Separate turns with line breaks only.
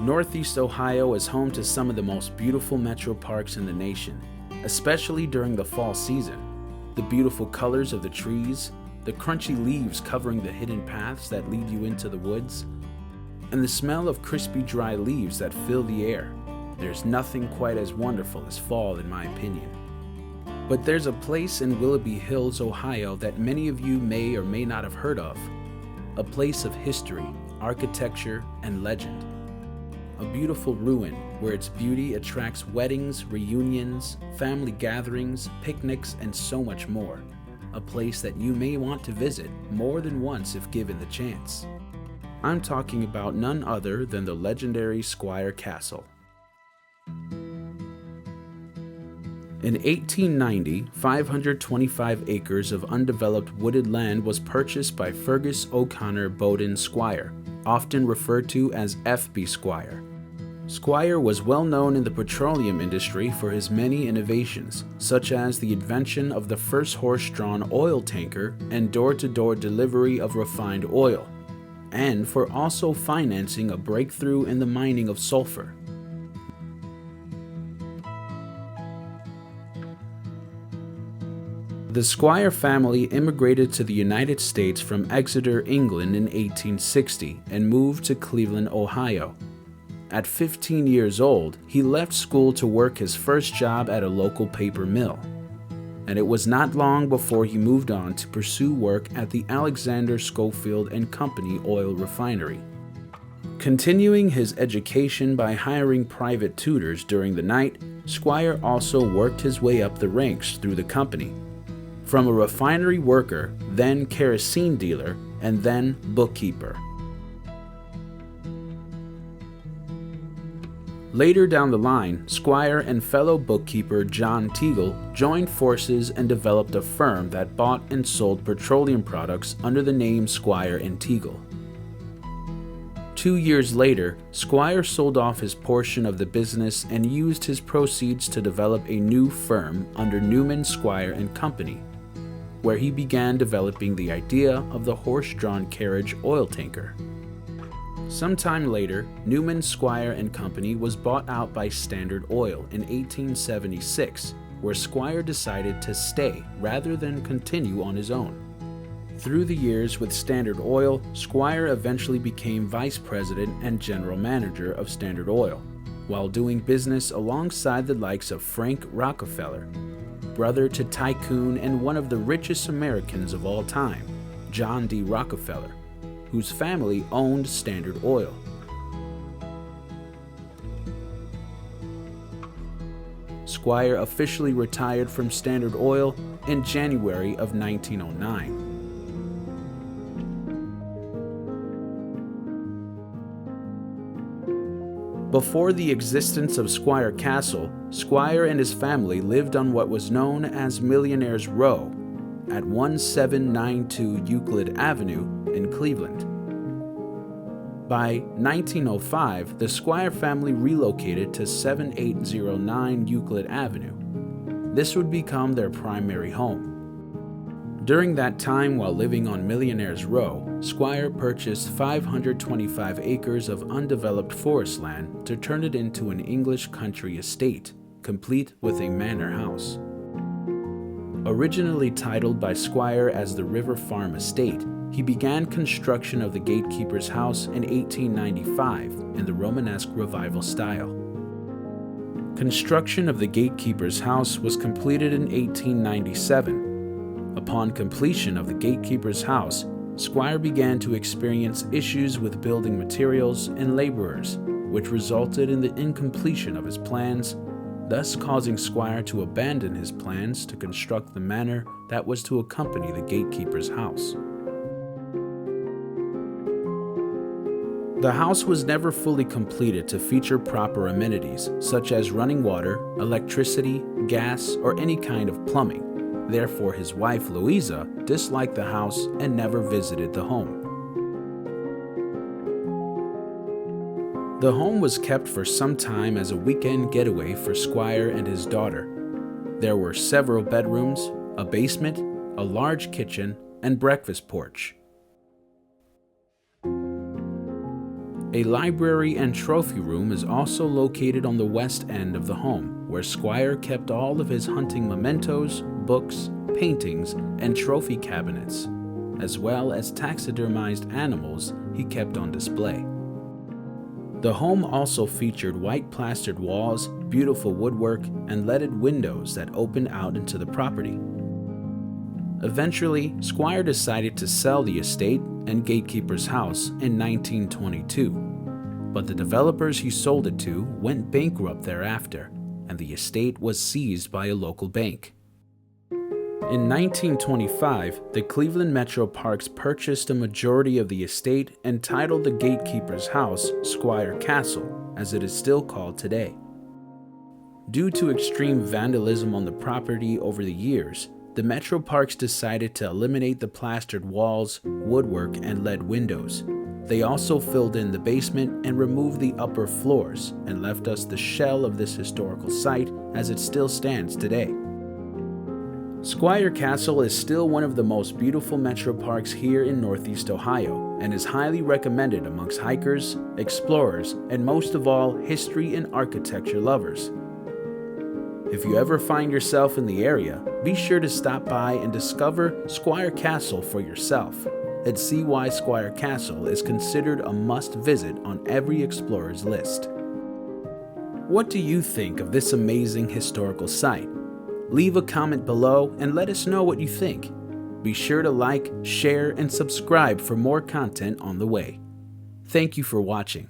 Northeast Ohio is home to some of the most beautiful Metroparks in the nation, especially during the fall season. The beautiful colors of the trees, the crunchy leaves covering the hidden paths that lead you into the woods, and the smell of crispy dry leaves that fill the air. There's nothing quite as wonderful as fall, in my opinion. But there's a place in Willoughby Hills, Ohio that many of you may or may not have heard of. A place of history, architecture, and legend. A beautiful ruin where its beauty attracts weddings, reunions, family gatherings, picnics, and so much more. A place that you may want to visit more than once if given the chance. I'm talking about none other than the legendary Squire Castle. In 1890, 525 acres of undeveloped wooded land was purchased by Fergus O'Connor Bowden Squire, often referred to as F.B. Squire. Squire was well known in the petroleum industry for his many innovations, such as the invention of the first horse-drawn oil tanker and door-to-door delivery of refined oil, and for also financing a breakthrough in the mining of sulfur. The Squire family immigrated to the United States from Exeter, England in 1860 and moved to Cleveland, Ohio. At 15 years old, he left school to work his first job at a local paper mill. And it was not long before he moved on to pursue work at the Alexander Schofield and Company oil refinery. Continuing his education by hiring private tutors during the night, Squire also worked his way up the ranks through the company. From a refinery worker, then kerosene dealer, and then bookkeeper. Later down the line, Squire and fellow bookkeeper John Teagle joined forces and developed a firm that bought and sold petroleum products under the name Squire and Teagle. 2 years later, Squire sold off his portion of the business and used his proceeds to develop a new firm under Newman, Squire and Company, where he began developing the idea of the horse-drawn carriage oil tanker. Sometime later, Newman, Squire and Company was bought out by Standard Oil in 1876, where Squire decided to stay rather than continue on his own. Through the years with Standard Oil, Squire eventually became vice president and general manager of Standard Oil, while doing business alongside the likes of Frank Rockefeller, brother to tycoon and one of the richest Americans of all time, John D. Rockefeller, whose family owned Standard Oil. Squire officially retired from Standard Oil in January of 1909. Before the existence of Squire Castle, Squire and his family lived on what was known as Millionaire's Row at 1792 Euclid Avenue in Cleveland. By 1905, the Squire family relocated to 7809 Euclid Avenue. This would become their primary home. During that time while living on Millionaire's Row, Squire purchased 525 acres of undeveloped forest land to turn it into an English country estate, complete with a manor house. Originally titled by Squire as the River Farm Estate, he began construction of the gatekeeper's house in 1895 in the Romanesque Revival style. Construction of the gatekeeper's house was completed in 1897. Upon completion of the gatekeeper's house, Squire began to experience issues with building materials and laborers, which resulted in the incompletion of his plans, thus causing Squire to abandon his plans to construct the manor that was to accompany the gatekeeper's house. The house was never fully completed to feature proper amenities, such as running water, electricity, gas, or any kind of plumbing. Therefore, his wife, Louisa, disliked the house and never visited the home. The home was kept for some time as a weekend getaway for Squire and his daughter. There were several bedrooms, a basement, a large kitchen, and breakfast porch. A library and trophy room is also located on the west end of the home, where Squire kept all of his hunting mementos, books, paintings, and trophy cabinets, as well as taxidermized animals he kept on display. The home also featured white plastered walls, beautiful woodwork, and leaded windows that opened out into the property. Eventually, Squire decided to sell the estate and gatekeeper's house in 1922, but the developers he sold it to went bankrupt thereafter, and the estate was seized by a local bank. In 1925, the Cleveland Metroparks purchased a majority of the estate and titled the gatekeeper's house Squire Castle, as it is still called today. Due to extreme vandalism on the property over the years, the Metroparks decided to eliminate the plastered walls, woodwork, and lead windows. They also filled in the basement and removed the upper floors and left us the shell of this historical site as it still stands today. Squire Castle is still one of the most beautiful Metroparks here in Northeast Ohio and is highly recommended amongst hikers, explorers, and most of all, history and architecture lovers. If you ever find yourself in the area, be sure to stop by and discover Squire Castle for yourself and see why Squire Castle is considered a must-visit on every explorer's list. What do you think of this amazing historical site? Leave a comment below and let us know what you think. Be sure to like, share, and subscribe for more content on the way. Thank you for watching.